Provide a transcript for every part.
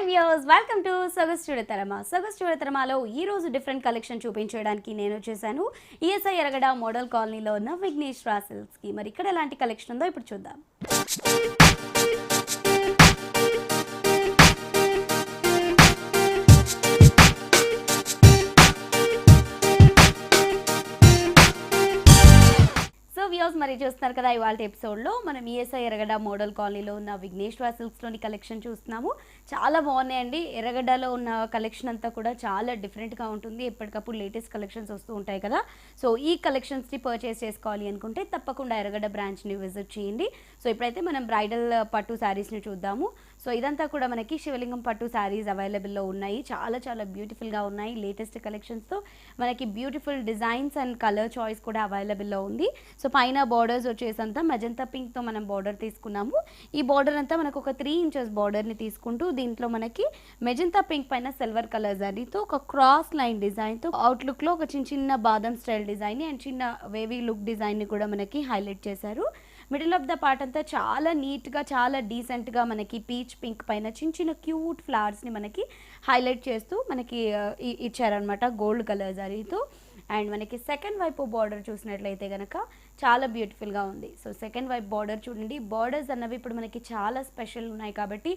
Hi viewers, welcome to సొగసు చూడతరమా. సొగసు చూడతరమాలో ఈ రోజు different collection చూపించడానికి నేను వచ్చేసాను ఈఎస్ఐ ఎరగడ మోడల్ కాలనీలో ఉన్న విఘ్నేశ్వర సిల్క్స్కి. మరి ఇక్కడ ఎలాంటి కలెక్షన్ ఉందో ఇప్పుడు చూద్దాం. వ్యూవర్స్, మరి చూస్తున్నారు కదా ఇవాళ ఎపిసోడ్లో మనం ఈఎస్ఐ ఎరగడ మోడల్ కాలనీలో ఉన్న విఘ్నేశ్వర సిల్క్స్లోని కలెక్షన్ చూస్తున్నాము. చాలా బాగున్నాయండి. ఎర్రగడ్డలో ఉన్న కలెక్షన్ అంతా కూడా చాలా డిఫరెంట్గా ఉంటుంది. ఎప్పటికప్పుడు లేటెస్ట్ కలెక్షన్స్ వస్తూ ఉంటాయి కదా. సో ఈ కలెక్షన్స్ని పర్చేస్ చేసుకోవాలి అనుకుంటే తప్పకుండా ఎర్రగడ్డ బ్రాంచ్ని విజిట్ చేయండి. సో ఇప్పుడైతే మనం బ్రైడల్ పట్టు శారీస్ని చూద్దాము. సో ఇదంతా కూడా మనకి శివలింగం పట్టు శారీస్ అవైలబుల్లో ఉన్నాయి. చాలా చాలా బ్యూటిఫుల్గా ఉన్నాయి. లేటెస్ట్ కలెక్షన్స్తో మనకి beautiful designs and colour choice కూడా అవైలబుల్లో ఉంది. సో పైన బార్డర్స్ వచ్చేసంతా మెజంతా పింక్తో మనం బార్డర్ తీసుకున్నాము. ఈ బార్డర్ అంతా మనకు ఒక 3 ఇంచెస్ బార్డర్ని తీసుకుంటూ దీంట్లో మనకి మెజంతా పింక్ పైన సిల్వర్ కలర్ జరీతో ఒక క్రాస్ లైన్ డిజైన్తో అవుట్లుక్లో ఒక చిన్న బాదం స్టైల్ డిజైన్ అండ్ చిన్న వేవీ లుక్ డిజైన్ని కూడా మనకి హైలైట్ చేశారు. మిడిల్ ఆఫ్ ద పార్ట్ అంతా చాలా నీట్గా చాలా డీసెంట్గా మనకి పీచ్ పింక్ పైన చిన్న క్యూట్ ఫ్లవర్స్ని మనకి హైలైట్ చేస్తూ మనకి ఇచ్చారనమాట గోల్డ్ కలర్ జరీతో. అండ్ మనకి సెకండ్ వైపు బార్డర్ చూసినట్లయితే కనుక చాలా బ్యూటిఫుల్గా ఉంది. సో సెకండ్ వైపు బార్డర్ చూడండి. బార్డర్స్ అన్నవి ఇప్పుడు మనకి చాలా స్పెషల్ ఉన్నాయి కాబట్టి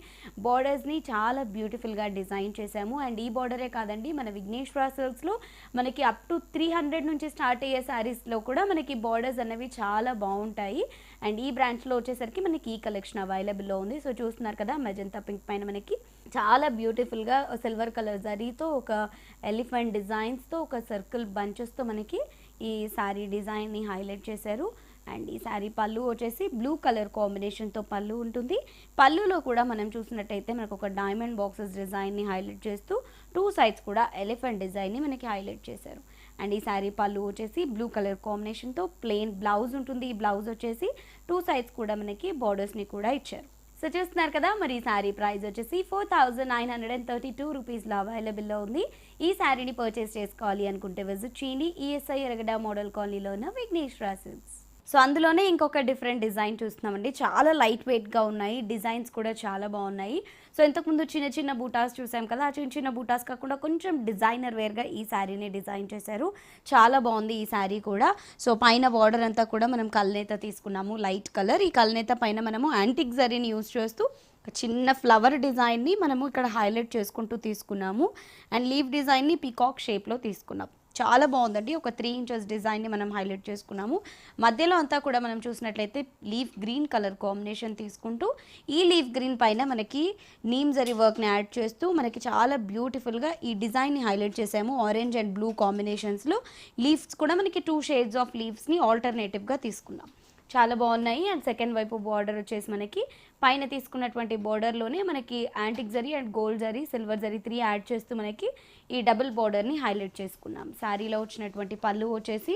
బార్డర్స్ని చాలా బ్యూటిఫుల్గా డిజైన్ చేశాము. అండ్ ఈ బార్డరే కాదండి, మన విఘ్నేశ్వర సిల్క్స్లో మనకి అప్ టు 300 నుంచి స్టార్ట్ అయ్యే శారీస్లో కూడా మనకి బార్డర్స్ అనేవి చాలా బాగుంటాయి. అండ్ ఈ బ్రాంచ్లో వచ్చేసరికి మనకి ఈ కలెక్షన్ అవైలబుల్లో ఉంది. సో చూస్తున్నారు కదా, మెజంతా పింక్ పైన మనకి చాలా బ్యూటిఫుల్గా సిల్వర్ కలర్ జరీతో ఒక ఎలిఫెంట్ డిజైన్స్తో ఒక సర్కిల్ బంచెస్తో మనకి ఈ శారీ డిజైన్ని హైలైట్ చేశారు. అండ్ ఈ శారీ పళ్ళు వచ్చేసి బ్లూ కలర్ కాంబినేషన్తో పళ్ళు ఉంటుంది. పళ్ళులో కూడా మనం చూసినట్టయితే మనకు ఒక డైమండ్ బాక్సెస్ డిజైన్ని హైలైట్ చేస్తూ 2 సైడ్స్ కూడా ఎలిఫెంట్ డిజైన్ని మనకి హైలైట్ చేశారు. అండ్ ఈ శారీ పళ్ళు వచ్చేసి బ్లూ కలర్ కాంబినేషన్తో ప్లెయిన్ బ్లౌజ్ ఉంటుంది. ఈ బ్లౌజ్ వచ్చేసి 2 సైడ్స్ కూడా మనకి బార్డర్స్ని కూడా ఇచ్చారు. సో చూస్తున్నారు కదా, మరి ఈ శారీ ప్రైస్ వచ్చేసి 4932 రూపీస్లో అవైలబుల్లో ఉంది. ఈ శారీని పర్చేస్ చేసుకోవాలి అనుకుంటే విజిట్ చేయండి ఈఎస్ఐ ఎరగడ మోడల్ కాలనీలో ఉన్న విఘ్నేశ్వర సిల్క్స్. సో అందులోనే ఇంకొక డిఫరెంట్ డిజైన్ చూస్తున్నామండి. చాలా లైట్ వెయిట్గా ఉన్నాయి. డిజైన్స్ కూడా చాలా బాగున్నాయి. సో ఇంతకుముందు చిన్న బూటాస్ చూసాం కదా, ఆ చిన్న బూటాస్ కాకుండా కొంచెం డిజైనర్ వేర్గా ఈ శారీని డిజైన్ చేశారు. చాలా బాగుంది ఈ శారీ కూడా. సో పైన బార్డర్ అంతా కూడా మనం కల్నేత తీసుకున్నాము, లైట్ కలర్. ఈ కల్నేత పైన మనము యాంటిక్ జరీని యూజ్ చేస్తూ చిన్న ఫ్లవర్ డిజైన్ని మనము ఇక్కడ హైలైట్ చేసుకుంటూ తీసుకున్నాము. అండ్ లీఫ్ డిజైన్ని పీకాక్ షేప్లో తీసుకున్నాం. చాలా బాగుందండి. ఒక 3 ఇంచెస్ డిజైన్ని మనం హైలైట్ చేసుకున్నాము. మధ్యలో అంతా కూడా మనం చూసినట్లయితే లీఫ్ గ్రీన్ కలర్ కాంబినేషన్ తీసుకుంటూ ఈ లీఫ్ గ్రీన్ పైన మనకి నీమ్ జరీ వర్క్ని యాడ్ చేస్తూ మనకి చాలా బ్యూటిఫుల్గా ఈ డిజైన్ని హైలైట్ చేసాము. ఆరెంజ్ అండ్ బ్లూ కాంబినేషన్స్లో లీవ్స్ కూడా మనకి 2 షేడ్స్ ఆఫ్ లీవ్స్ని ఆల్టర్నేటివ్గా తీసుకున్నాం. చాలా బాగున్నాయి. అండ్ సెకండ్ వైపు బార్డర్ వచ్చేసి మనకి పైన తీసుకున్నటువంటి బార్డర్లోనే మనకి antique zari and gold zari silver zari 3 add చేస్తూ మనకి ఈ డబుల్ బార్డర్ని హైలైట్ చేసుకున్నాం. శారీలో వచ్చినటువంటి పళ్ళు వచ్చేసి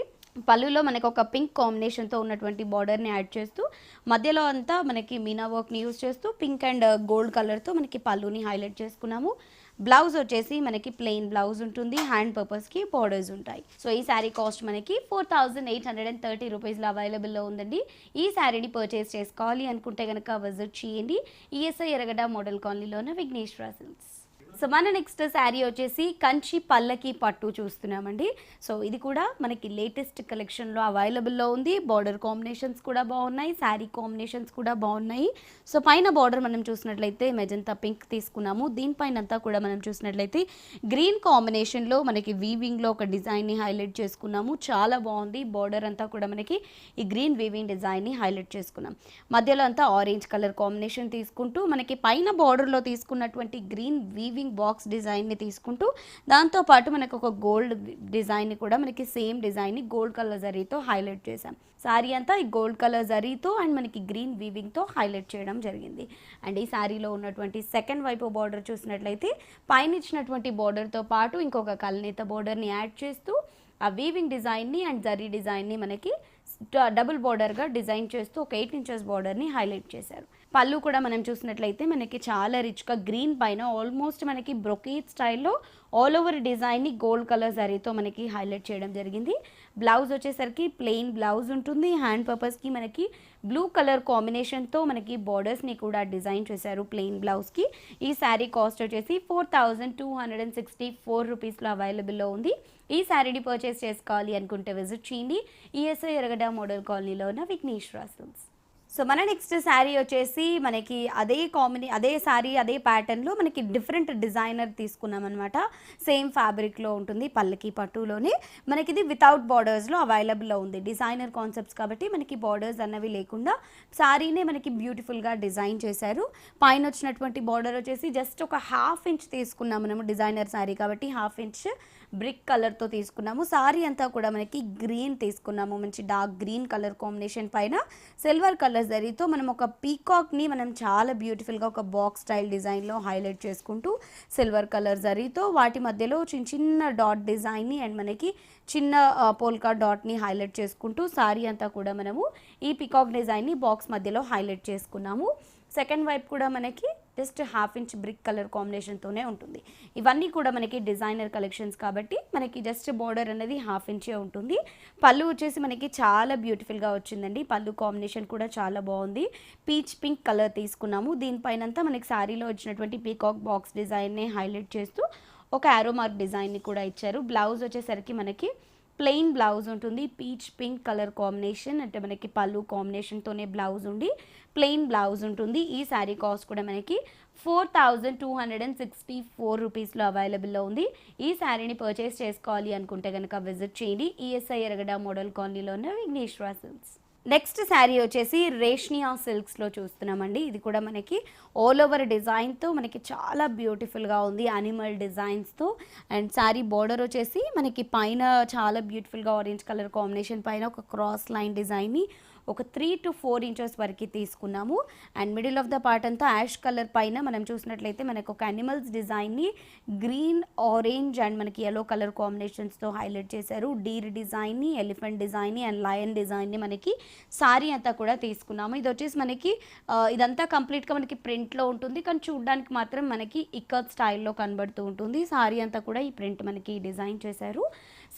పళ్ళులో మనకు ఒక పింక్ కాంబినేషన్తో ఉన్నటువంటి బార్డర్ని యాడ్ చేస్తూ మధ్యలో అంతా మనకి మీనా వర్క్ని యూజ్ చేస్తూ పింక్ అండ్ గోల్డ్ కలర్తో మనకి పళ్ళుని హైలైట్ చేసుకున్నాము. బ్లౌజ్ వచ్చేసి మనకి ప్లెయిన్ బ్లౌజ్ ఉంటుంది. హ్యాండ్ పర్పస్కి బార్డర్స్ ఉంటాయి. సో ఈ శారీ కాస్ట్ మనకి 4830 రూపీస్లో అవైలబుల్లో ఉందండి. ఈ శారీని పర్చేస్ చేసుకోవాలి అనుకుంటే కనుక విజిట్ చేయండి ఈఎస్ఐ ఎరగడ మోడల్ కాలనీలో ఉన్న విఘ్నేశ్వర సిల్క్స్. సో మన నెక్స్ట్ శారీ వచ్చేసి కంచి పల్లకి పట్టు చూస్తున్నామండి. సో ఇది కూడా మనకి లేటెస్ట్ కలెక్షన్లో అవైలబుల్లో ఉంది. బార్డర్ కాంబినేషన్స్ కూడా బాగున్నాయి, శారీ కాంబినేషన్స్ కూడా బాగున్నాయి. సో పైన బార్డర్ మనం చూసినట్లయితే మెజంతా పింక్ తీసుకున్నాము. దీనిపైన అంతా కూడా మనం చూసినట్లయితే గ్రీన్ కాంబినేషన్లో మనకి వీవింగ్లో ఒక డిజైన్ని హైలైట్ చేసుకున్నాము. చాలా బాగుంది. బార్డర్ అంతా కూడా మనకి ఈ గ్రీన్ వీవింగ్ డిజైన్ని హైలైట్ చేసుకున్నాం. మధ్యలో అంతా ఆరెంజ్ కలర్ కాంబినేషన్ తీసుకుంటూ మనకి పైన బార్డర్లో తీసుకున్నటువంటి గ్రీన్ వీవింగ్ బాక్స్ డిజైన్ని తీసుకుంటూ దాంతోపాటు మనకు ఒక గోల్డ్ డిజైన్ని కూడా మనకి సేమ్ డిజైన్ని గోల్డ్ కలర్ జరీతో హైలైట్ చేసాం. శారీ అంతా ఈ గోల్డ్ కలర్ జరీతో అండ్ మనకి గ్రీన్ వీవింగ్తో హైలైట్ చేయడం జరిగింది. అండ్ ఈ శారీలో ఉన్నటువంటి సెకండ్ వైపు బార్డర్ చూసినట్లయితే పైన ఇచ్చినటువంటి బార్డర్తో పాటు ఇంకొక కల్నేత బార్డర్ని యాడ్ చేస్తూ ఆ వీవింగ్ డిజైన్ని అండ్ జరీ డిజైన్ని మనకి డబుల్ బార్డర్గా డిజైన్ చేస్తూ ఒక 8 ఇంచెస్ బార్డర్ని హైలైట్ చేశారు. పళ్ళు కూడా మనం చూసినట్లయితే మనకి చాలా రిచ్గా గ్రీన్ పైన ఆల్మోస్ట్ మనకి బ్రొకేట్ స్టైల్లో ఆల్ ఓవర్ డిజైన్ని గోల్డ్ కలర్ జరీతో మనకి హైలైట్ చేయడం జరిగింది. బ్లౌజ్ వచ్చేసరికి ప్లెయిన్ బ్లౌజ్ ఉంటుంది. హ్యాండ్ పర్పస్కి మనకి బ్లూ కలర్ కాంబినేషన్తో మనకి బార్డర్స్ని కూడా డిజైన్ చేశారు ప్లెయిన్ బ్లౌజ్కి. ఈ శారీ కాస్ట్ వచ్చేసి 4264 రూపీస్లో అవైలబుల్లో ఉంది. ఈ శారీని పర్చేస్ చేసుకోవాలి అనుకుంటే విజిట్ చేయండి ఈఎస్ఐ ఎరగడ మోడల్ కాలనీలో ఉన్న విఘ్నేశ్వర సిల్క్స్. సో మన నెక్స్ట్ శారీ వచ్చేసి మనకి అదే శారీ అదే ప్యాటర్న్లో మనకి డిఫరెంట్ డిజైనర్ తీసుకున్నాం అనమాట. సేమ్ ఫ్యాబ్రిక్లో ఉంటుంది, పల్లకి పట్టులోనే మనకి ఇది వితౌట్ బార్డర్స్లో అవైలబుల్లో ఉంది. డిజైనర్ కాన్సెప్ట్స్ కాబట్టి మనకి బార్డర్స్ అన్నవి లేకుండా శారీనే మనకి బ్యూటిఫుల్గా డిజైన్ చేశారు. పైన వచ్చినటువంటి బార్డర్ వచ్చేసి జస్ట్ ఒక 1/2 ఇంచ్ తీసుకున్నాం మనము. డిజైనర్ శారీ కాబట్టి 1/2 ఇంచ్ బ్రిక్ కలర్తో తీసుకున్నాము. సారీ అంతా కూడా మనకి గ్రీన్ తీసుకున్నాము, మంచి డార్క్ గ్రీన్ కలర్ కాంబినేషన్ పైన సిల్వర్ కలర్ జరీతో మనం ఒక పీకాక్ని మనం చాలా బ్యూటిఫుల్గా ఒక బాక్స్ స్టైల్ డిజైన్లో హైలైట్ చేసుకుంటూ సిల్వర్ కలర్ జరీతో వాటి మధ్యలో చిన్న చిన్న డాట్ డిజైన్ని అండ్ మనకి చిన్న పోల్కా డాట్ని హైలైట్ చేసుకుంటూ సారీ అంతా కూడా మనము ఈ పీకాక్ డిజైన్ని బాక్స్ మధ్యలో హైలైట్ చేసుకున్నాము. సెకండ్ వైపు కూడా మనకి జస్ట్ 1/2 ఇంచ్ బ్రిక్ కలర్ కాంబినేషన్తోనే ఉంటుంది. ఇవన్నీ కూడా మనకి డిజైనర్ కలెక్షన్స్ కాబట్టి మనకి జస్ట్ బార్డర్ అనేది 1/2 ఇంచే ఉంటుంది. పళ్ళు వచ్చేసి మనకి చాలా బ్యూటిఫుల్గా వచ్చిందండి. పళ్ళు కాంబినేషన్ కూడా చాలా బాగుంది. పీచ్ పింక్ కలర్ తీసుకున్నాము. దీనిపైనంతా మనకి శారీలో వచ్చినటువంటి పీకాక్ బాక్స్ డిజైన్ని హైలైట్ చేస్తూ ఒక యారో మార్క్ డిజైన్ని కూడా ఇచ్చారు. బ్లౌజ్ వచ్చేసరికి మనకి ప్లెయిన్ బ్లౌజ్ ఉంటుంది. పీచ్ పింక్ కలర్ కాంబినేషన్ అంటే మనకి పళ్ళు కాంబినేషన్తోనే బ్లౌజ్ ఉండి ప్లెయిన్ బ్లౌజ్ ఉంటుంది. ఈ శారీ కాస్ట్ కూడా మనకి 4264 రూపీస్లో అవైలబుల్లో ఉంది. ఈ శారీని పర్చేస్ చేసుకోవాలి అనుకుంటే కనుక విజిట్ చేయండి ఈఎస్ఐ ఎరగడ మోడల్ కాలనీలో ఉన్న విఘ్నేశ్వర సిల్క్స్. నెక్స్ట్ శారీ వచ్చేసి రేష్నియా సిల్క్స్లో చూస్తున్నామండి. ఇది కూడా మనకి ఆల్ ఓవర్ డిజైన్తో మనకి చాలా బ్యూటిఫుల్గా ఉంది, యానిమల్ డిజైన్స్తో. అండ్ శారీ బార్డర్ వచ్చేసి మనకి పైన చాలా బ్యూటిఫుల్గా ఆరెంజ్ కలర్ కాంబినేషన్ పైన ఒక క్రాస్ లైన్ డిజైన్ని ఒక 3 to 4 ఇంచెస్ వరకు తీసుకున్నాము. And middle of the part అంతా యాష్ కలర్ పైన మనం చూసినట్లయితే మనకు ఒక యానిమల్స్ డిజైన్ని గ్రీన్, ఆరెంజ్ అండ్ మనకి ఎల్లో కలర్ కాంబినేషన్స్తో హైలైట్ చేశారు. డీర్ డిజైన్ని, ఎలిఫెంట్ డిజైన్ని అండ్ లయన్ డిజైన్ని మనకి సారీ అంతా కూడా తీసుకున్నాము. ఇది వచ్చేసి మనకి ఇదంతా కంప్లీట్గా మనకి ప్రింట్లో ఉంటుంది, కానీ చూడడానికి మాత్రం మనకి ఇక్కత్ స్టైల్లో కనబడుతూ ఉంటుంది. సారీ అంతా కూడా ఈ ప్రింట్ మనకి డిజైన్ చేశారు.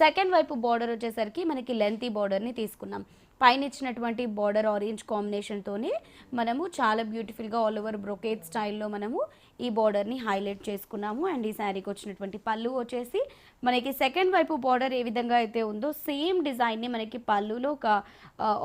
సెకండ్ వైపు బార్డర్ వచ్చేసరికి మనకి లెంతీ బార్డర్ని తీసుకున్నాం. పైన ఇచ్చినటువంటి బార్డర్ ఆరెంజ్ కాంబినేషన్తోనే మనము చాలా బ్యూటిఫుల్గా ఆల్ ఓవర్ బ్రొకేట్ స్టైల్లో మనము ఈ బార్డర్ని హైలైట్ చేసుకున్నాము. అండ్ ఈ శారీకి వచ్చినటువంటి పళ్ళు వచ్చేసి మనకి సెకండ్ వైపు బార్డర్ ఏ విధంగా అయితే ఉందో సేమ్ డిజైన్ని మనకి పళ్ళులో ఒక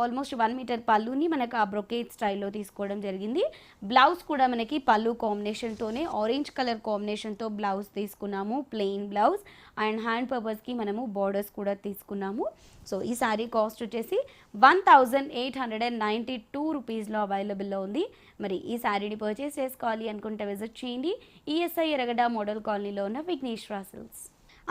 ఆల్మోస్ట్ 1 మీటర్ పళ్ళుని మనకు ఆ బ్రొకేట్ స్టైల్లో తీసుకోవడం జరిగింది. బ్లౌజ్ కూడా మనకి పళ్ళు కాంబినేషన్తోనే ఆరెంజ్ కలర్ కాంబినేషన్తో బ్లౌజ్ తీసుకున్నాము, ప్లెయిన్ బ్లౌజ్. అండ్ హ్యాండ్ పర్పస్కి మనము బార్డర్స్ కూడా తీసుకున్నాము. సో ఈ శారీ కాస్ట్ వచ్చేసి 1892 రూపీస్లో అవైలబుల్లో ఉంది. మరి ఈ శారీని పర్చేస్ చేసుకోవాలి అనుకుంటే విజిట్ చేయండి ఈఎస్ఐ ఎరగడ మోడల్ కాలనీలో ఉన్న విఘ్నేశ్వర సిల్క్స్.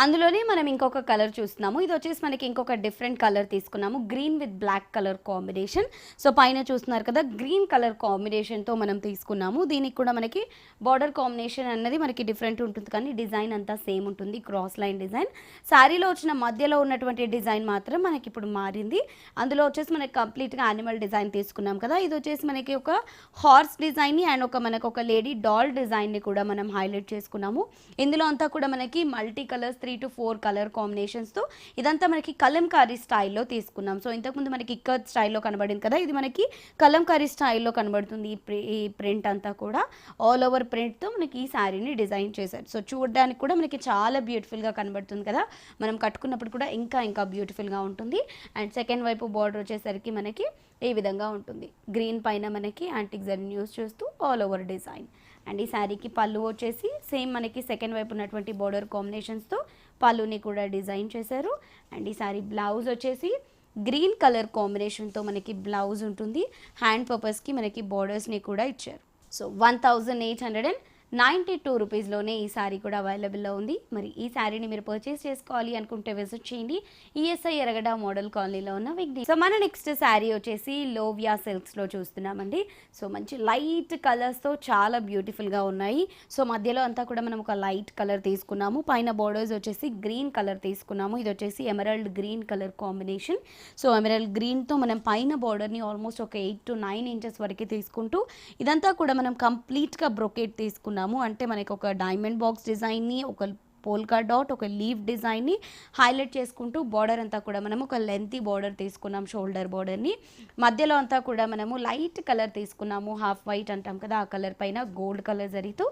అందులోనే మనం ఇంకొక కలర్ చూస్తున్నాము. ఇది వచ్చేసి మనకి ఇంకొక డిఫరెంట్ కలర్ తీసుకున్నాము, green with black colour combination. So పైన చూస్తున్నారు కదా, గ్రీన్ కలర్ కాంబినేషన్తో మనం తీసుకున్నాము. దీనికి కూడా మనకి బార్డర్ కాంబినేషన్ అన్నది మనకి డిఫరెంట్ ఉంటుంది, కానీ డిజైన్ అంతా సేమ్ ఉంటుంది, క్రాస్ లైన్ డిజైన్. శారీలో వచ్చిన మధ్యలో ఉన్నటువంటి డిజైన్ మాత్రం మనకి ఇప్పుడు మారింది. అందులో వచ్చేసి మనకి కంప్లీట్గా యానిమల్ డిజైన్ తీసుకున్నాం కదా. ఇది వచ్చేసి మనకి ఒక హార్స్ డిజైన్ని అండ్ మనకు ఒక లేడీ డాల్ డిజైన్ని కూడా మనం హైలైట్ చేసుకున్నాము. ఇందులో అంతా కూడా మనకి మల్టీ కలర్స్ 3 to 4 కలర్ కాంబినేషన్స్తో ఇదంతా మనకి కలంకారీ స్టైల్లో తీసుకున్నాం. సో ఇంతకుముందు మనకి ఇక్కత్ స్టైల్లో కనబడింది కదా, ఇది మనకి కలంకారీ స్టైల్లో కనబడుతుంది. ఈ ప్రింట్ అంతా కూడా ఆల్ ఓవర్ ప్రింట్తో మనకి ఈ శారీని డిజైన్ చేశారు. సో చూడడానికి కూడా మనకి చాలా బ్యూటిఫుల్గా కనబడుతుంది కదా, మనం కట్టుకున్నప్పుడు కూడా ఇంకా బ్యూటిఫుల్గా ఉంటుంది. అండ్ సెకండ్ వైపు బార్డర్ వచ్చేసరికి మనకి ఈ విధంగా ఉంటుంది. గ్రీన్ పైన మనకి యాంటిక్ జరీ యూస్ చేస్తూ ఆల్ ఓవర్ డిజైన్. అండ్ ఈ శారీకి పళ్ళు వచ్చేసి సేమ్ మనకి సెకండ్ వైపు ఉన్నటువంటి బార్డర్ కాంబినేషన్స్తో పళ్ళుని కూడా డిజైన్ చేశారు. అండ్ ఈ శారీ బ్లౌజ్ వచ్చేసి గ్రీన్ కలర్ కాంబినేషన్తో మనకి బ్లౌజ్ ఉంటుంది. హ్యాండ్ పర్పస్కి మనకి బార్డర్స్ని కూడా ఇచ్చారు. సో 1892 92 రూపీస్లోనే ఈ శారీ కూడా అవైలబుల్లో ఉంది. మరి ఈ శారీని మీరు పర్చేస్ చేసుకోవాలి అనుకుంటే విజిట్ చేయండి ఈఎస్ఐ ఎరగడ మోడల్ కాలనీలో ఉన్న విగ్నేష్. సో మన నెక్స్ట్ శారీ వచ్చేసి లోవియా సిల్క్స్లో చూస్తున్నామండి. సో మంచి లైట్ కలర్స్తో చాలా బ్యూటిఫుల్గా ఉన్నాయి. సో మధ్యలో అంతా కూడా మనం ఒక లైట్ కలర్ తీసుకున్నాము. పైన బోర్డర్స్ వచ్చేసి గ్రీన్ కలర్ తీసుకున్నాము. ఇది వచ్చేసి emerald green colour combination. So emerald గ్రీన్తో మనం పైన బోర్డర్ని ఆల్మోస్ట్ ఒక 8 to 9 ఇంచెస్ వరకు తీసుకుంటూ ఇదంతా కూడా మనం కంప్లీట్గా బ్రొకేట్ తీసుకున్నాము. అంటే మనకి ఒక డైమండ్ బాక్స్ డిజైన్ని, ఒక పోల్కా డాట్, ఒక లీవ్ డిజైన్ని హైలైట్ చేసుకుంటూ బార్డర్ అంతా కూడా మనము ఒక లెంతీ బార్డర్ తీసుకున్నాం, షోల్డర్ బార్డర్ని. మధ్యలో అంతా కూడా మనము లైట్ కలర్ తీసుకున్నాము, హాఫ్ వైట్ అంటాం కదా, ఆ కలర్ పైన గోల్డ్ కలర్ జరీతో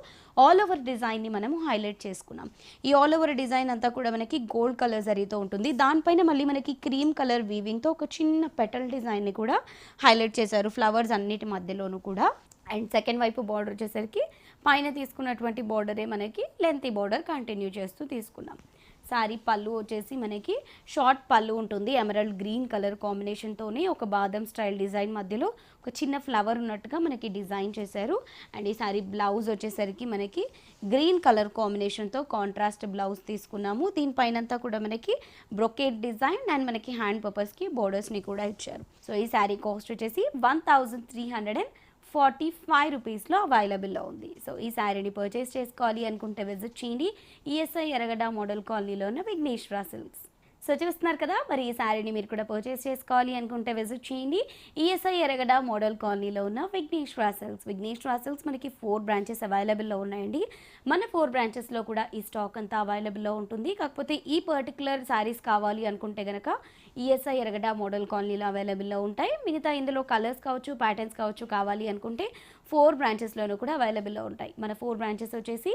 ఆల్ ఓవర్ డిజైన్ని మనము హైలైట్ చేసుకున్నాం. ఈ ఆల్ ఓవర్ డిజైన్ అంతా కూడా మనకి గోల్డ్ కలర్ జరీతో ఉంటుంది. దానిపైన మళ్ళీ మనకి క్రీమ్ కలర్ వీవింగ్తో ఒక చిన్న పెటల్ డిజైన్ని కూడా హైలైట్ చేశారు ఫ్లవర్స్ అన్నిటి మధ్యలోనూ కూడా. అండ్ సెకండ్ వైపు బార్డర్ వచ్చేసరికి పైన తీసుకున్నటువంటి బార్డరే మనకి లెంతీ బార్డర్ కంటిన్యూ చేస్తూ తీసుకున్నాం. శారీ పళ్ళు వచ్చేసి మనకి షార్ట్ పళ్ళు ఉంటుంది. ఎమరల్డ్ గ్రీన్ కలర్ కాంబినేషన్తోనే ఒక బాదం స్టైల్ డిజైన్ మధ్యలో ఒక చిన్న ఫ్లవర్ ఉన్నట్టుగా మనకి డిజైన్ చేశారు. అండ్ ఈ శారీ బ్లౌజ్ వచ్చేసరికి మనకి గ్రీన్ కలర్ కాంబినేషన్తో కాంట్రాస్ట్ బ్లౌజ్ తీసుకున్నాము. దీనిపైనంతా కూడా మనకి బ్రొకేట్ డిజైన్ అండ్ మనకి హ్యాండ్ పర్పస్కి బోర్డర్స్ని కూడా ఇచ్చారు. సో ఈ శారీ కాస్ట్ వచ్చేసి 1345 రూపీస్లో అవైలబుల్లో ఉంది. సో ఈ శారీని పర్చేస్ చేసుకోవాలి అనుకుంటే విజిట్ చేయండి ఈఎస్ఐ ఎరగడ మోడల్ కాలనీలో ఉన్న విఘ్నేశ్వర సిల్క్స్. సో చూస్తున్నారు కదా, మరి ఈ శారీని మీరు కూడా పర్చేస్ చేసుకోవాలి అనుకుంటే విజిట్ చేయండి ఈఎస్ఐ ఎరగడ మోడల్ కాలనీలో ఉన్న విఘ్నేశ్వర సిల్క్స్. విఘ్నేశ్వర సిల్క్స్ మనకి 4 బ్రాంచెస్ అవైలబుల్లో ఉన్నాయండి. మన 4 బ్రాంచెస్లో కూడా ఈ స్టాక్ అంతా అవైలబుల్లో ఉంటుంది. కాకపోతే ఈ పర్టికులర్ శారీస్ కావాలి అనుకుంటే కనుక ఈఎస్ఐ ఎరగడ మోడల్ కాలనీలో అవైలబుల్లో ఉంటాయి. మిగతా ఇందులో కలర్స్ కావచ్చు, ప్యాటర్న్స్ కావచ్చు కావాలి అనుకుంటే 4 బ్రాంచెస్లోనూ కూడా అవైలబుల్లో ఉంటాయి. మన 4 బ్రాంచెస్ వచ్చేసి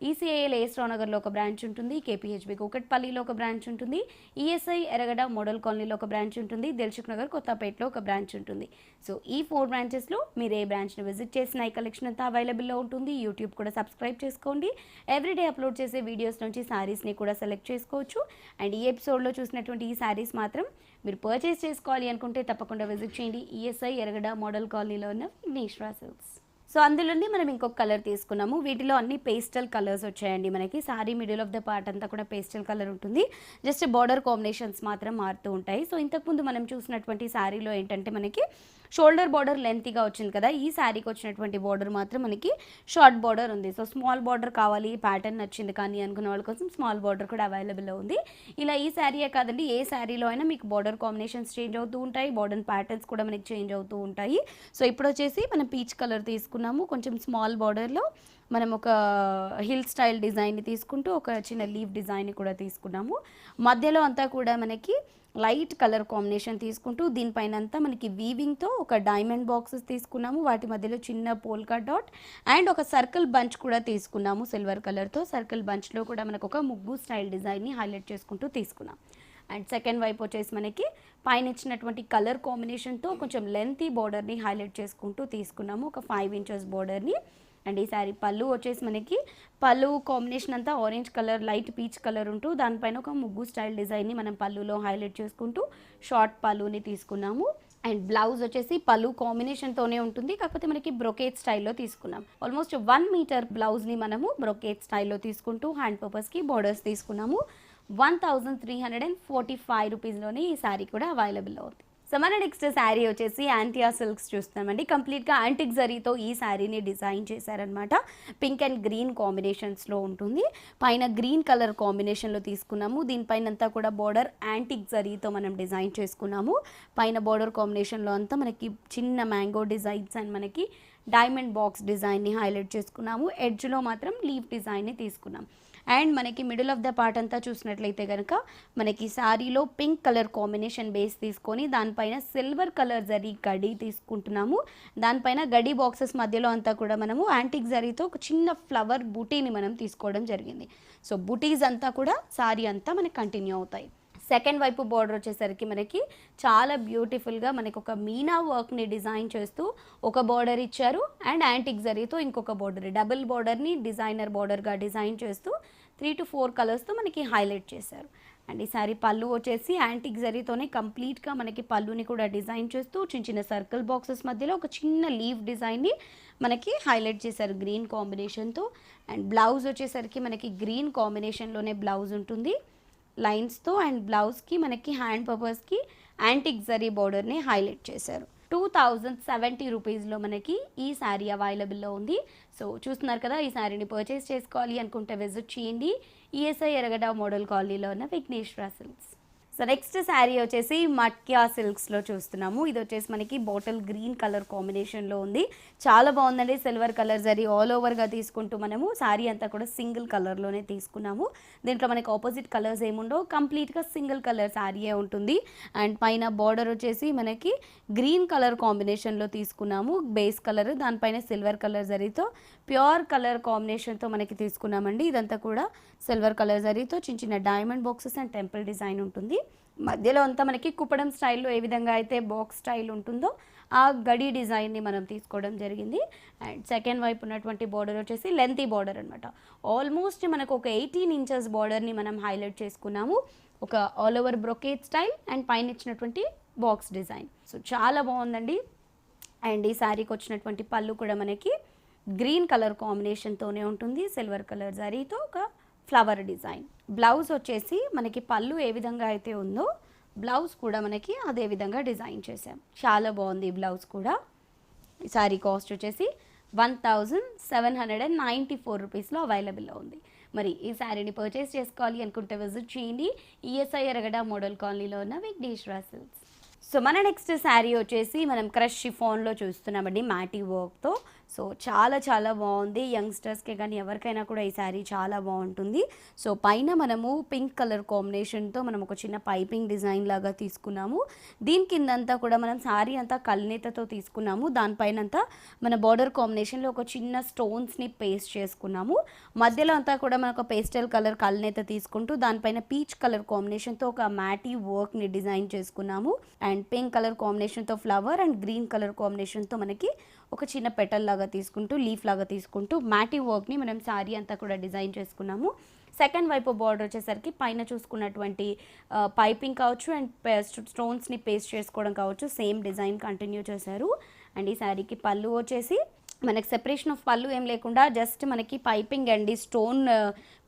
ఈసీఐఎల్ ఏస్ట్రానగర్లో ఒక బ్రాంచ్ ఉంటుంది, కేపీహెచ్బి కూకట్పల్లిలో ఒక బ్రాంచ్ ఉంటుంది, ఈఎస్ఐ ఎరగడ మోడల్ కాలనీలో ఒక బ్రాంచ్ ఉంటుంది, దిల్సుఖ్ నగర్ కొత్తపేటలో ఒక బ్రాంచ్ ఉంటుంది. సో ఈ 4 బ్రాంచెస్లో మీరు ఏ బ్రాంచ్ని విజిట్ చేసినా ఈ కలెక్షన్ అంతా అవైలబుల్లో ఉంటుంది. యూట్యూబ్ కూడా సబ్స్క్రైబ్ చేసుకోండి. ఎవ్రీడే అప్లోడ్ చేసే వీడియోస్ నుంచి శారీస్ని కూడా సెలెక్ట్ చేసుకోవచ్చు. అండ్ ఈ ఎపిసోడ్లో చూసినటువంటి ఈ శారీస్ మాత్రం మీరు పర్చేస్ చేసుకోవాలి అనుకుంటే తప్పకుండా విజిట్ చేయండి ఈఎస్ఐ ఎరగడ మోడల్ కాలనీలో ఉన్న విఘ్నేశ్వర సిల్క్స్. సో అందులోనే మనం ఇంకొక కలర్ తీసుకున్నాము. వీటిలో అన్ని పేస్టల్ కలర్స్ వచ్చాయండి. మనకి sorry middle of the part అంతా కూడా పేస్టల్ కలర్ ఉంటుంది. జస్ట్ బార్డర్ కాంబినేషన్స్ మాత్రం మారుతూ ఉంటాయి. సో ఇంతకుముందు మనం చూసినటువంటి శారీలో ఏంటంటే మనకి షోల్డర్ బార్డర్ లెంతీగా వచ్చింది కదా, ఈ శారీకి వచ్చినటువంటి బార్డర్ మాత్రం మనకి షార్ట్ బార్డర్ ఉంది. సో స్మాల్ బార్డర్ కావాలి, ప్యాటర్న్ నచ్చింది కానీ అనుకున్న వాళ్ళ కోసం స్మాల్ బార్డర్ కూడా అవైలబుల్లో ఉంది. ఇలా ఈ శారీయే కాదండి, ఏ శారీలో అయినా మీకు బార్డర్ కాంబినేషన్స్ చేంజ్ అవుతూ ఉంటాయి, బార్డర్ ప్యాటర్న్స్ కూడా మనకి చేంజ్ అవుతూ ఉంటాయి. సో ఇప్పుడు వచ్చేసి మనం పీచ్ కలర్ తీసుకున్నాము. కొంచెం స్మాల్ బార్డర్లో మనం ఒక హిల్ స్టైల్ డిజైన్ని తీసుకుంటూ ఒక చిన్న లీవ్ డిజైన్ని కూడా తీసుకున్నాము. మధ్యలో అంతా కూడా మనకి లైట్ కలర్ కాంబినేషన్ తీసుకుంటూ దీనిపైన అంతా మనకి వీవింగ్తో ఒక డైమండ్ బాక్సెస్ తీసుకున్నాము. వాటి మధ్యలో చిన్న పోల్కా డాట్ అండ్ ఒక సర్కిల్ బంచ్ కూడా తీసుకున్నాము సిల్వర్ కలర్తో. సర్కిల్ బంచ్లో కూడా మనకు ఒక ముగ్గు స్టైల్ డిజైన్ని హైలైట్ చేసుకుంటూ తీసుకున్నాం. అండ్ సెకండ్ వైపు వచ్చేసి మనకి పైన ఇచ్చినటువంటి కలర్ కాంబినేషన్తో కొంచెం లెంతీ బార్డర్ని హైలైట్ చేసుకుంటూ తీసుకున్నాము, ఒక 5 ఇంచెస్ బార్డర్ని. అండ్ ఈ శారీ పళ్ళు వచ్చేసి మనకి పళ్ళు కాంబినేషన్ అంతా orange colour, light peach colour ఉంటూ దానిపైన ఒక ముగ్గు స్టైల్ డిజైన్ని మనం పళ్ళులో హైలైట్ చేసుకుంటూ షార్ట్ పళ్ళుని తీసుకున్నాము. అండ్ బ్లౌజ్ వచ్చేసి పళ్ళు కాంబినేషన్తోనే ఉంటుంది, కాకపోతే మనకి బ్రొకేట్ స్టైల్లో తీసుకున్నాం. ఆల్మోస్ట్ 1 మీటర్ బ్లౌజ్ని మనము బ్రొకేట్ స్టైల్లో తీసుకుంటూ హ్యాండ్ పర్పస్కి బార్డర్స్ తీసుకున్నాము. 1345 రూపీస్లోనే ఈ శారీ కూడా అవైలబుల్లో ఉంది. సో మన నెక్స్ట్ శారీ వచ్చేసి యాంటియా సిల్క్స్ చూస్తామండి. కంప్లీట్గా యాంటిక్ జరీతో ఈ శారీని డిజైన్ చేశారనమాట. పింక్ అండ్ గ్రీన్ కాంబినేషన్స్లో ఉంటుంది. పైన గ్రీన్ కలర్ కాంబినేషన్లో తీసుకున్నాము. దీనిపైన అంతా కూడా బార్డర్ యాంటిక్ జరీతో మనం డిజైన్ చేసుకున్నాము. పైన బార్డర్ కాంబినేషన్లో అంతా మనకి చిన్న మ్యాంగో డిజైన్స్ అండ్ మనకి డైమండ్ బాక్స్ డిజైన్ని హైలైట్ చేసుకున్నాము. ఎడ్జ్లో మాత్రం లీవ్ డిజైన్ని తీసుకున్నాం. అండ్ మనకి మిడిల్ ఆఫ్ ద పార్ట్ అంతా చూసినట్లయితే కనుక మనకి శారీలో పింక్ కలర్ కాంబినేషన్ బేస్ తీసుకొని దానిపైన సిల్వర్ కలర్ జరీ గడి తీసుకుంటున్నాము. దానిపైన గడి బాక్సెస్ మధ్యలో అంతా కూడా మనము యాంటిక్ జరీతో ఒక చిన్న ఫ్లవర్ బూటీని మనం తీసుకోవడం జరిగింది. సో బూటీస్ అంతా కూడా శారీ అంతా మనకి కంటిన్యూ అవుతాయి. సెకండ్ వైపు బార్డర్ వచ్చేసరికి మనకి చాలా బ్యూటిఫుల్గా మనకి ఒక మీనా వర్క్ని డిజైన్ చేస్తూ ఒక బార్డర్ ఇచ్చారు. అండ్ యాంటిక్ జరీతో ఇంకొక బార్డర్, డబుల్ బార్డర్ని డిజైనర్ బార్డర్గా డిజైన్ చేస్తూ 3 to 4 కలర్స్తో మనకి హైలైట్ చేశారు. అండ్ ఈ సారీ పళ్ళు వచ్చేసి యాంటిక్ జరీతోనే కంప్లీట్గా మనకి పళ్ళుని కూడా డిజైన్ చేస్తూ చిన్న చిన్న సర్కిల్ బాక్సెస్ మధ్యలో ఒక చిన్న లీవ్ డిజైన్ని మనకి హైలైట్ చేశారు గ్రీన్ కాంబినేషన్తో. అండ్ బ్లౌజ్ వచ్చేసరికి మనకి గ్రీన్ కాంబినేషన్లోనే బ్లౌజ్ ఉంటుంది లైన్స్తో. అండ్ బ్లౌజ్కి మనకి హ్యాండ్ పర్పస్కి యాంటిక్ జరీ బార్డర్ని హైలైట్ చేశారు. 2070 రూపీస్లో మనకి ఈ శారీ అవైలబుల్లో ఉంది. సో చూస్తున్నారు కదా, ఈ శారీని పర్చేస్ చేసుకోవాలి అనుకుంటే విజిట్ చేయండి ఈఎస్ఐ ఎరగడ మోడల్ కాలనీలో ఉన్న Vighneshwara silks. So next sari వచ్చేసి మట్క్యా సిల్క్స్లో చూస్తున్నాము. ఇది వచ్చేసి మనకి బాటిల్ గ్రీన్ కలర్ కాంబినేషన్లో ఉంది. చాలా బాగుందండి. సిల్వర్ కలర్ జరీ ఆల్ ఓవర్గా తీసుకుంటూ మనము శారీ అంతా కూడా సింగిల్ కలర్లోనే తీసుకున్నాము. దీంట్లో మనకి ఆపోజిట్ కలర్స్ ఏముండవు, కంప్లీట్గా సింగిల్ కలర్ శారీయే ఉంటుంది. అండ్ పైన బార్డర్ వచ్చేసి మనకి గ్రీన్ కలర్ కాంబినేషన్లో తీసుకున్నాము, బేస్ కలర్, దానిపైన సిల్వర్ కలర్ జరీతో ప్యూర్ కలర్ కాంబినేషన్తో మనకి తీసుకున్నామండి. ఇదంతా కూడా సిల్వర్ కలర్ జరీతో చిన్న చిన్న diamond boxes and temple design ఉంటుంది. మధ్యలో అంతా మనకి కుప్పడం స్టైల్లో ఏ విధంగా అయితే బాక్స్ స్టైల్ ఉంటుందో ఆ గడి డిజైన్ని మనం తీసుకోవడం జరిగింది. అండ్ సెకండ్ వైపు ఉన్నటువంటి బార్డర్ వచ్చేసి లెంతీ బార్డర్ అనమాట. ఆల్మోస్ట్ మనకు ఒక 18 ఇంచెస్ బార్డర్ని మనం హైలైట్ చేసుకున్నాము. ఒక all over brocade style and పైన ఇచ్చినటువంటి బాక్స్ డిజైన్. సో చాలా బాగుందండి. అండ్ ఈ శారీకి వచ్చినటువంటి పళ్ళు కూడా మనకి గ్రీన్ కలర్ కాంబినేషన్తోనే ఉంటుంది, సిల్వర్ కలర్ జరీతో ఒక ఫ్లవర్ డిజైన్. బ్లౌజ్ వచ్చేసి మనకి పళ్ళు ఏ విధంగా అయితే ఉందో బ్లౌజ్ కూడా మనకి అదే విధంగా డిజైన్ చేసాం. చాలా బాగుంది ఈ బ్లౌజ్ కూడా. ఈ శారీ కాస్ట్ వచ్చేసి 1794 రూపీస్లో అవైలబుల్లో ఉంది. మరి ఈ శారీని పర్చేస్ చేసుకోవాలి అనుకుంటే విజిట్ చేయండి ఈఎస్ఐ ఎరగడ మోడల్ కాలనీలో ఉన్న విఘ్నేశ్వర సిల్క్స్. సో మన నెక్స్ట్ శారీ వచ్చేసి మనం క్రష్ షిఫాన్లో చూస్తున్నామండి, మ్యాటీ వర్క్తో. సో చాలా చాలా బాగుంది. యంగ్స్టర్స్కి కానీ ఎవరికైనా కూడా ఈ శారీ చాలా బాగుంటుంది. సో పైన మనము పింక్ కలర్ కాంబినేషన్తో మనం ఒక చిన్న పైపింగ్ డిజైన్ లాగా తీసుకున్నాము. దీని కిందంతా కూడా మనం శారీ అంతా కల్నేతతో తీసుకున్నాము. దానిపైన అంతా మన బార్డర్ కాంబినేషన్లో ఒక చిన్న స్టోన్స్ని పేస్ట్ చేసుకున్నాము. మధ్యలో అంతా కూడా మనకు పేస్టల్ కలర్ కల్నేత తీసుకుంటూ దానిపైన పీచ్ కలర్ కాంబినేషన్తో ఒక మ్యాటీ వర్క్ని డిజైన్ చేసుకున్నాము. అండ్ పింక్ కలర్ కాంబినేషన్తో ఫ్లవర్ అండ్ గ్రీన్ కలర్ కాంబినేషన్తో మనకి ఒక చిన్న పెటల్ లాగా తీసుకుంటూ లీఫ్ లాగా తీసుకుంటూ మ్యాటీ వర్క్ని మనం శారీ అంతా కూడా డిజైన్ చేసుకున్నాము. సెకండ్ వైపు బార్డర్ వచ్చేసరికి పైన చూసుకున్నటువంటి పైపింగ్ కావచ్చు అండ్ స్టోన్స్ని పేస్ట్ చేసుకోవడం కావచ్చు, సేమ్ డిజైన్ కంటిన్యూ చేశారు. అండ్ ఈ శారీకి పళ్ళు వచ్చేసి మనకి సెపరేషన్ ఆఫ్ పళ్ళు ఏం లేకుండా జస్ట్ మనకి పైపింగ్ అండ్ స్టోన్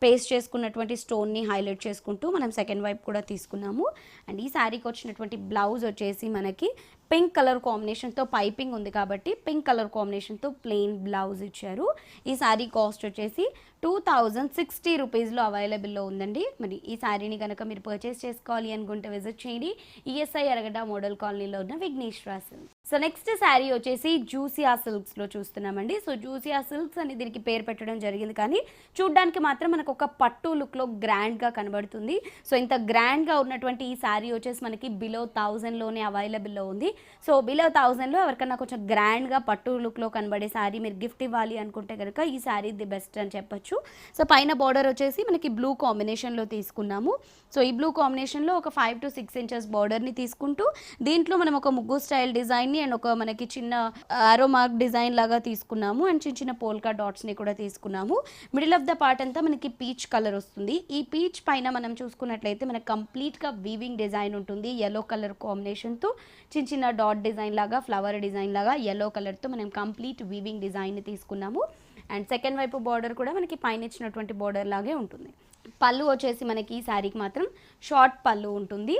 పేస్ట్ చేసుకున్నటువంటి స్టోన్ని హైలైట్ చేసుకుంటూ మనం సెకండ్ వైపు కూడా తీసుకున్నాము. అండ్ ఈ శారీకి వచ్చినటువంటి బ్లౌజ్ వచ్చేసి మనకి పింక్ కలర్ కాంబినేషన్తో పైపింగ్ ఉంది కాబట్టి పింక్ కలర్ కాంబినేషన్తో ప్లెయిన్ బ్లౌజ్ ఇచ్చారు. ఈ శారీ కాస్ట్ వచ్చేసి 2060 రూపీస్లో అవైలబుల్లో ఉందండి. మరి ఈ శారీని కనుక మీరు పర్చేస్ చేసుకోవాలి అనుకుంటే విజిట్ చేయండి ఈఎస్ఐ ఎరగడ మోడల్ కాలనీలో ఉన్న Vighneshwara silks. So next sari వచ్చేసి జూసియా సిల్క్స్లో చూస్తున్నామండి. సో జూసియా సిల్క్స్ అని దీనికి పేరు పెట్టడం జరిగింది, కానీ చూడ్డానికి మాత్రం మనకు ఒక పట్టు లుక్లో గ్రాండ్గా కనబడుతుంది. సో ఇంత గ్రాండ్గా ఉన్నటువంటి ఈ శారీ వచ్చేసి మనకి బిలో 1000లోనే అవైలబుల్లో ఉంది. సో బిలో 1000లో ఎవరికన్నా కొంచెం గ్రాండ్గా పట్టు లుక్లో కనబడే శారీ మీరు గిఫ్ట్ ఇవ్వాలి అనుకుంటే కనుక ఈ శారీ ది బెస్ట్ అని చెప్పొచ్చు. సో పైన బార్డర్ వచ్చేసి మనకి బ్లూ కాంబినేషన్లో తీసుకున్నాము. సో ఈ బ్లూ కాంబినేషన్లో ఒక 5 to 6 ఇంచెస్ బార్డర్ని తీసుకుంటూ దీంట్లో మనం ఒక ముగ్గు స్టైల్ డిజైన్ని అండ్ ఒక మనకి చిన్న ఆరో మార్క్ డిజైన్ లాగా తీసుకున్నాము. అండ్ చిన్న చిన్న పోల్కా డాట్స్ని కూడా తీసుకున్నాము. మిడిల్ ఆఫ్ ద పార్ట్ అంతా మనకి పీచ్ కలర్ వస్తుంది. ఈ పీచ్ పైన మనం చూసుకున్నట్లయితే మనకి కంప్లీట్గా వీవింగ్ డిజైన్ ఉంటుంది. ఎల్లో కలర్ కాంబినేషన్తో చిన్న చిన్న డాట్ డిజైన్ లాగా, ఫ్లవర్ డిజైన్ లాగా ఎల్లో కలర్తో మనం కంప్లీట్ వీవింగ్ డిజైన్ని తీసుకున్నాము. అండ్ సెకండ్ వైపు బార్డర్ కూడా మనకి పైన ఇచ్చినటువంటి బార్డర్ లాగే ఉంటుంది. పళ్ళు వచ్చేసి మనకి ఈ శారీకి మాత్రం షార్ట్ పళ్ళు ఉంటుంది.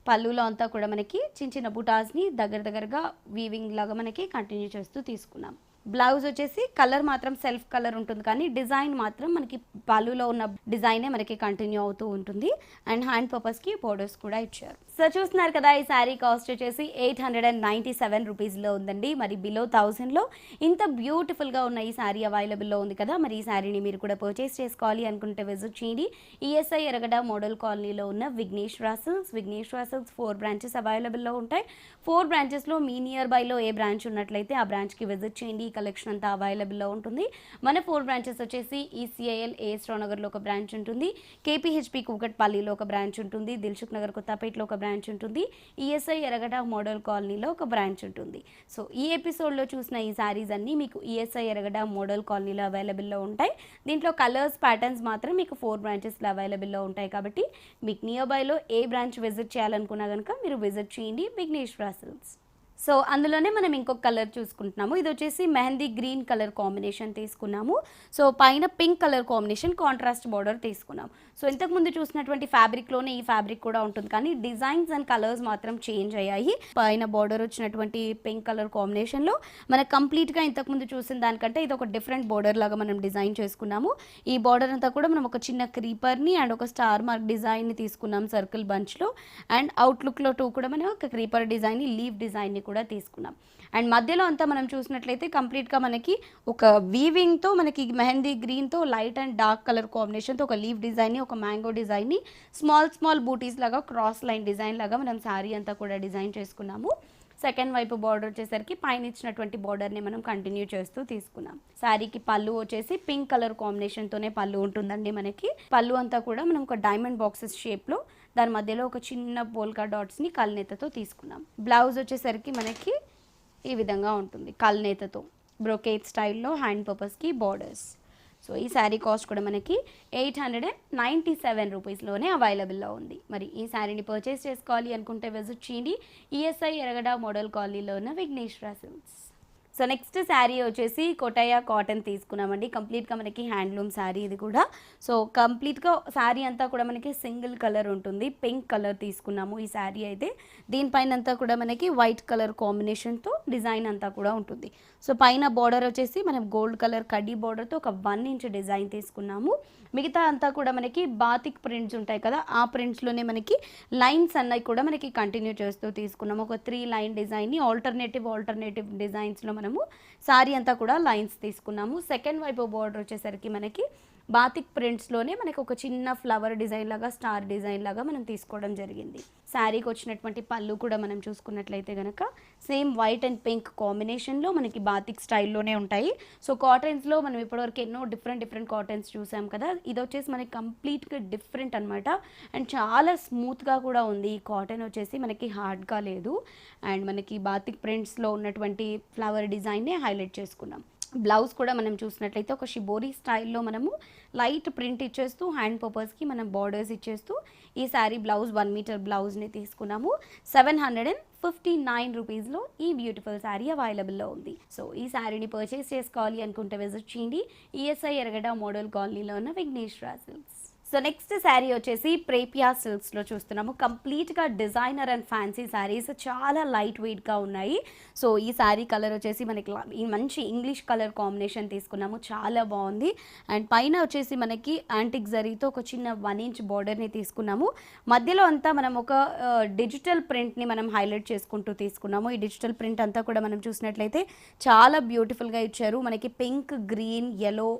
పళ్ళులో అంతా కూడా మనకి చిన్న చిన్న బుటాస్ని దగ్గరగా వీవింగ్ లాగా మనకి కంటిన్యూ చేస్తూ తీసుకున్నాం. బ్లౌజ్ వచ్చేసి కలర్ మాత్రం సెల్ఫ్ కలర్ ఉంటుంది, కానీ డిజైన్ మాత్రం మనకి పళ్ళులో ఉన్న డిజైనే మనకి కంటిన్యూ అవుతూ ఉంటుంది. అండ్ హ్యాండ్ పర్పస్కి బోర్డర్స్ కూడా ఇచ్చారు. సో చూస్తున్నారు కదా, ఈ శారీ కాస్ట్ వచ్చేసి 897 రూపీస్లో ఉందండి. మరి బిలో 1000లో ఇంత బ్యూటిఫుల్గా ఉన్న ఈ శారీ అవైలబుల్లో ఉంది కదా. మరి ఈ శారీని మీరు కూడా పర్చేస్ చేసుకోవాలి అనుకుంటే విజిట్ చేయండి ఈఎస్ఐ ఎరగడ మోడల్ కాలనీలో ఉన్న Vighneshwara silks. Vighneshwara silks 4 branches అవైలబుల్లో ఉంటాయి. 4 బ్రాంచెస్లో మీ నియర్ బైలో ఏ బ్రాంచ్ ఉన్నట్లయితే ఆ బ్రాంచ్కి విజిట్ చేయండి. కలెక్షన్ అంతా అవైలబుల్లో ఉంటుంది. మన 4 బ్రాంచెస్ వచ్చేసి ఈసీఐఎల్ ఏఎస్ నగర్లో ఒక బ్రాంచ్ ఉంటుంది, కేపీహెచ్పి కూకట్పల్లిలో ఒక బ్రాంచ్ ఉంటుంది, దిల్సుఖ్ నగర్ కొత్తపేటలో ఒక బ్రాంచ్ ఉంటుంది, ఈఎస్ఐ ఎరగడ మోడల్ కాలనీలో ఒక బ్రాంచ్ ఉంటుంది. సో ఈ ఎపిసోడ్లో చూసిన ఈ శారీస్ అన్నీ మీకు ఈఎస్ఐ ఎరగడ మోడల్ కాలనీలో అవైలబుల్లో ఉంటాయి. దీంట్లో కలర్స్ ప్యాటర్న్స్ మాత్రం మీకు 4 బ్రాంచెస్లో అవైలబుల్లో ఉంటాయి. కాబట్టి మీకు నియర్ బైలో ఏ బ్రాంచ్ విజిట్ చేయాలనుకున్నా కనుక మీరు విజిట్ చేయండి విఘ్నేశ్వర సిల్క్స్. సో అందులోనే మనం ఇంకొక కలర్ చూసుకుంటున్నాము. ఇది వచ్చేసి మెహందీ గ్రీన్ కలర్ కాంబినేషన్ తీసుకున్నాము. సో పైన pink colour combination contrast border తీసుకున్నాం. సో ఇంతకుముందు చూసినటువంటి ఫ్యాబ్రిక్లోనే ఈ ఫ్యాబ్రిక్ కూడా ఉంటుంది, కానీ డిజైన్స్ అండ్ కలర్స్ మాత్రం చేంజ్ అయ్యాయి. పైన బార్డర్ వచ్చినటువంటి పింక్ కలర్ కాంబినేషన్లో మనకు కంప్లీట్గా ఇంతకుముందు చూసిన దానికంటే ఇది ఒక డిఫరెంట్ బార్డర్ లాగా మనం డిజైన్ చేసుకున్నాము. ఈ బార్డర్ అంతా కూడా మనం ఒక చిన్న క్రీపర్ని అండ్ ఒక స్టార్ మార్క్ డిజైన్ని తీసుకున్నాం సర్కిల్ బంచ్లో. అండ్ అవుట్లుక్లో కూడా మనం ఒక క్రీపర్ డిజైన్ని, లీవ్ డిజైన్ని కూడా తీసుకున్నాం. అండ్ మధ్యలో అంతా మనం చూసినట్లయితే కంప్లీట్గా మనకి ఒక వీవింగ్తో మనకి మెహందీ గ్రీన్తో లైట్ అండ్ డార్క్ కలర్ కాంబినేషన్తో ఒక లీవ్ డిజైన్ని, ఒక మ్యాంగో డిజైన్ని, స్మాల్ బూటీస్ లాగా క్రాస్ లైన్ డిజైన్ లాగా మనం శారీ అంతా కూడా డిజైన్ చేసుకున్నాము. సెకండ్ వైపు బార్డర్ వచ్చేసరికి పైన ఇచ్చినటువంటి బార్డర్ని మనం కంటిన్యూ చేస్తూ తీసుకున్నాం. శారీకి పళ్ళు వచ్చేసి పింక్ కలర్ కాంబినేషన్తోనే పళ్ళు ఉంటుందండి. మనకి పళ్ళు అంతా కూడా మనం ఒక డైమండ్ బాక్సెస్ షేప్లో దాని మధ్యలో ఒక చిన్న పోల్కా డాట్స్ని కల్నేతతో తీసుకున్నాం. బ్లౌజ్ వచ్చేసరికి మనకి ఈ విధంగా ఉంటుంది, కల్నేతతో బ్రోకేట్ స్టైల్లో హ్యాండ్ పర్పస్కి బార్డర్స్. సో ఈ శారీ కాస్ట్ కూడా మనకి 897 రూపీస్లోనే అవైలబుల్లో ఉంది. మరి ఈ శారీని పర్చేస్ చేసుకోవాలి అనుకుంటే విజిట్ చేయండి ఈఎస్ఐ ఎరగడ మోడల్ కాలనీలో ఉన్న Vighneshwara silks. So next sari వచ్చేసి కోటయ్య కాటన్ తీసుకున్నామండి. కంప్లీట్గా మనకి హ్యాండ్లూమ్ శారీ ఇది కూడా. సో కంప్లీట్గా శారీ అంతా కూడా మనకి సింగిల్ కలర్ ఉంటుంది, పింక్ కలర్ తీసుకున్నాము ఈ శారీ అయితే. దీనిపైన అంతా కూడా మనకి వైట్ కలర్ కాంబినేషన్తో డిజైన్ అంతా కూడా ఉంటుంది. సో పైన బార్డర్ వచ్చేసి మనం గోల్డ్ కలర్ కడ్డీ బార్డర్తో ఒక 1 ఇంచ్ డిజైన్ తీసుకున్నాము. మిగతా అంతా కూడా మనకి బాతిక్ ప్రింట్స్ ఉంటాయి కదా, ఆ ప్రింట్స్లోనే మనకి లైన్స్ అన్నవి కూడా మనకి కంటిన్యూ చేస్తూ తీసుకున్నాము. ఒక 3 లైన్ డిజైన్ని ఆల్టర్నేటివ్ డిజైన్స్లో మనము సారీ అంతా కూడా లైన్స్ తీసుకున్నాము. సెకండ్ వైపు బార్డర్ వచ్చేసరికి మనకి బాతిక్ ప్రింట్స్లోనే మనకి ఒక చిన్న ఫ్లవర్ డిజైన్ లాగా, స్టార్ డిజైన్ లాగా మనం తీసుకోవడం జరిగింది. శారీకి వచ్చినటువంటి పళ్ళు కూడా మనం చూసుకున్నట్లయితే కనుక సేమ్ వైట్ అండ్ పింక్ కాంబినేషన్లో మనకి బాతిక్ స్టైల్లోనే ఉంటాయి. సో కాటన్స్లో మనం ఇప్పటివరకు ఎన్నో డిఫరెంట్ కాటన్స్ చూసాం కదా, ఇది వచ్చేసి మనకి కంప్లీట్గా డిఫరెంట్ అనమాట. అండ్ చాలా స్మూత్గా కూడా ఉంది. ఈ కాటన్ వచ్చేసి మనకి హార్డ్గా లేదు. అండ్ మనకి బాతిక్ ప్రింట్స్లో ఉన్నటువంటి ఫ్లవర్ డిజైన్నే హైలైట్ చేసుకున్నాం. బ్లౌజ్ కూడా మనం చూసినట్లయితే ఒక షిబోరీ స్టైల్లో మనము లైట్ ప్రింట్ ఇచ్చేస్తూ హ్యాండ్ పర్పస్కి మనం బార్డర్స్ ఇచ్చేస్తూ ఈ శారీ బ్లౌజ్ 1 మీటర్ బ్లౌజ్ని తీసుకున్నాము. 759 రూపీస్లో ఈ బ్యూటిఫుల్ శారీ అవైలబుల్లో ఉంది. సో ఈ శారీని పర్చేస్ చేసుకోవాలి అనుకుంటే విజిట్ చేయండి ఈఎస్ఐ ఎరగడ మోడల్ కాలనీలో ఉన్న Vighneshwara silks. So next sari వచ్చేసి ప్రేపియా సిల్క్స్లో చూస్తున్నాము. కంప్లీట్గా డిజైనర్ అండ్ ఫ్యాన్సీ శారీస్ చాలా లైట్ వెయిట్గా ఉన్నాయి. సో ఈ శారీ కలర్ వచ్చేసి మనకి ఈ మంచి ఇంగ్లీష్ కలర్ కాంబినేషన్ తీసుకున్నాము, చాలా బాగుంది. అండ్ పైన వచ్చేసి మనకి యాంటిక్ జరీతో ఒక చిన్న 1 ఇంచ్ బార్డర్ని తీసుకున్నాము. మధ్యలో అంతా మనం ఒక డిజిటల్ ప్రింట్ని మనం హైలైట్ చేసుకుంటూ తీసుకున్నాము. ఈ డిజిటల్ ప్రింట్ అంతా కూడా మనం చూసినట్లయితే చాలా బ్యూటిఫుల్గా ఇచ్చారు. మనకి పింక్, గ్రీన్, యెల్లో,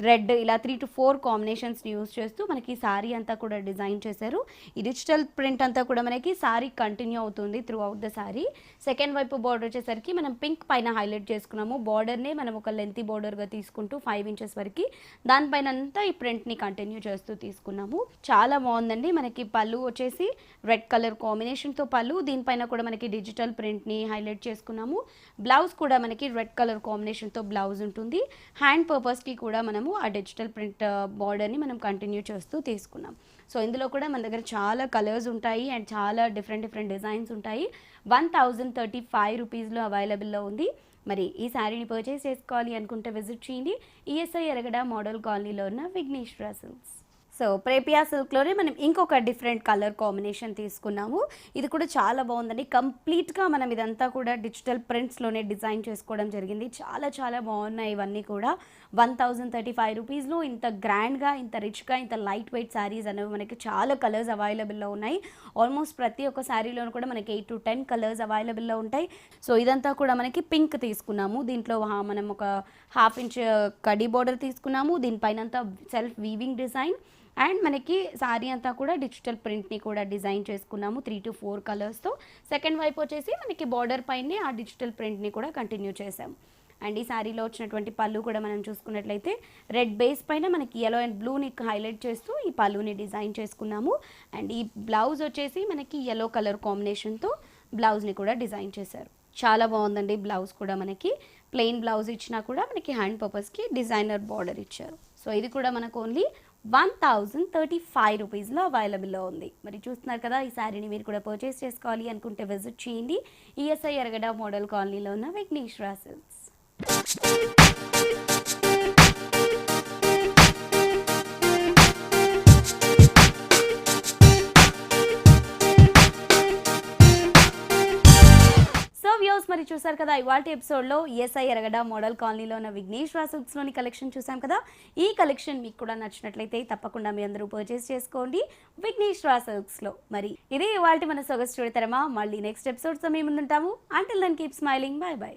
రెడ్ ఇలా 3 to 4 కాంబినేషన్స్ని యూజ్ చేస్తూ మనకి శారీ అంతా కూడా డిజైన్ చేశారు. ఈ డిజిటల్ ప్రింట్ అంతా కూడా మనకి శారీ కంటిన్యూ అవుతుంది through out the sari. Second వైపు బార్డర్ వచ్చేసరికి మనం పింక్ పైన హైలైట్ చేసుకున్నాము. బార్డర్నే మనం ఒక లెంతీ బార్డర్గా తీసుకుంటూ 5 ఇంచెస్ వరకు దానిపైన అంతా ఈ ప్రింట్ని కంటిన్యూ చేస్తూ తీసుకున్నాము. చాలా బాగుందండి. మనకి పళ్ళు వచ్చేసి రెడ్ కలర్ కాంబినేషన్తో పళ్ళు, దీనిపైన కూడా మనకి డిజిటల్ ప్రింట్ని హైలైట్ చేసుకున్నాము. బ్లౌజ్ కూడా మనకి రెడ్ కలర్ కాంబినేషన్తో బ్లౌజ్ ఉంటుంది. హ్యాండ్ పర్పస్కి కూడా మనం ఆ డిజిటల్ ప్రింట్ బార్డర్ని మనం కంటిన్యూ చేస్తూ తీసుకున్నాం. సో ఇందులో కూడా మన దగ్గర చాలా కలర్స్ ఉంటాయి అండ్ చాలా డిఫరెంట్ డిజైన్స్ ఉంటాయి. 1035 రూపీస్లో అవైలబుల్లో ఉంది. మరి ఈ శారీని పర్చేస్ చేసుకోవాలి అనుకుంటే విజిట్ చేయండి ఈఎస్ఐ ఎరగడ మోడల్ కాలనీలో ఉన్న విఘ్నేశ్వర సిల్క్స్. సో ప్రేపియా సిల్క్లోనే మనం ఇంకొక డిఫరెంట్ కలర్ కాంబినేషన్ తీసుకున్నాము. ఇది కూడా చాలా బాగుందండి. కంప్లీట్గా మనం ఇదంతా కూడా డిజిటల్ ప్రింట్స్లోనే డిజైన్ చేసుకోవడం జరిగింది. చాలా బాగున్నాయి ఇవన్నీ కూడా. 1035 రూపీస్లో ఇంత గ్రాండ్గా, ఇంత రిచ్గా, ఇంత లైట్ వెయిట్ శారీస్ అనేవి మనకి చాలా కలర్స్ అవైలబుల్లో ఉన్నాయి. ఆల్మోస్ట్ ప్రతి ఒక్క శారీలో కూడా మనకి 8 to 10 కలర్స్ అవైలబుల్లో ఉంటాయి. సో ఇదంతా కూడా మనకి పింక్ తీసుకున్నాము. దీంట్లో మనం ఒక 1/2 ఇంచ్ కడీ బార్డర్ తీసుకున్నాము. దీనిపైన అంతా సెల్ఫ్ వీవింగ్ డిజైన్ అండ్ మనకి శారీ అంతా కూడా డిజిటల్ ప్రింట్ని కూడా డిజైన్ చేసుకున్నాము 3 to 4 కలర్స్తో. సెకండ్ వైపు వచ్చేసి మనకి బార్డర్ పైనే ఆ డిజిటల్ ప్రింట్ని కూడా కంటిన్యూ చేసాము. అండ్ ఈ శారీలో వచ్చినటువంటి పళ్ళు కూడా మనం చూసుకున్నట్లయితే రెడ్ బేస్ పైన మనకి యెల్లో అండ్ బ్లూని హైలైట్ చేస్తూ ఈ పళ్ళుని డిజైన్ చేసుకున్నాము. అండ్ ఈ బ్లౌజ్ వచ్చేసి మనకి యెల్లో కలర్ కాంబినేషన్తో బ్లౌజ్ని కూడా డిజైన్ చేశారు. చాలా బాగుందండి. బ్లౌజ్ కూడా మనకి ప్లెయిన్ బ్లౌజ్ ఇచ్చినా కూడా మనకి హ్యాండ్ పర్పస్కి డిజైనర్ బార్డర్ ఇచ్చారు. సో ఇది కూడా మనకు ఓన్లీ 1035 రూపీస్లో అవైలబుల్లో ఉంది. మరి చూస్తున్నారు కదా, ఈ శారీని మీరు కూడా పర్చేస్ చేసుకోవాలి అనుకుంటే విజిట్ చేయండి ఈఎస్ఐ ఎరగడ మోడల్ కాలనీలో ఉన్న విఘ్నేశ్వర సిల్క్స్. మరి చూసారు కదా, ఇవాల్టి ఎపిసోడ్లో ఈఎస్ఐ ఎరగడ మోడల్ కాలనీలో ఉన్న విఘ్నేశ్వర సిల్క్స్లోని కలెక్షన్ చూసాం కదా. ఈ కలెక్షన్ మీకు కూడా నచ్చినట్లయితే తప్పకుండా మీ అందరూ పర్చేస్ చేసుకోండి విఘ్నేశ్వర సిల్క్స్లో. మరి ఇదే ఇవాల్టి మన సొగసు చూడతారమా. మళ్ళీ నెక్స్ట్ ఎపిసోడ్తో మేము ముందుంటాము. Until then keep smiling. Bye by.